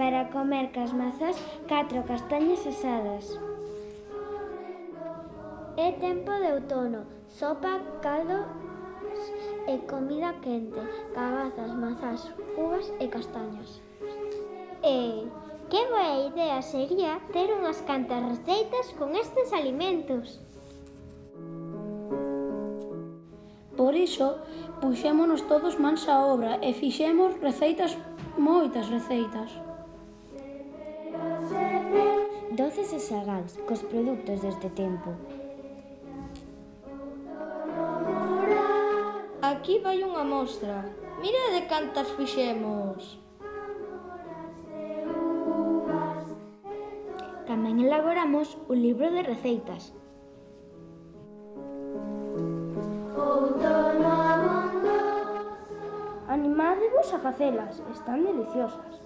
para comer cas mazás 4 castañas asadas. É tempo de outono, sopa, caldo e comida quente, cabazas, mazás, uvas e castañas. E que boa idea sería ter unhas cantas receitas con estes alimentos. Por iso, puxémonos todos mans á obra e fixemos receitas, moitas receitas. Doces e sagáns, cos produtos deste tempo. Aquí vai unha mostra. Mira de cantas fixemos. Tamén elaboramos un libro de receitas. Animádevos a facelas, están deliciosas.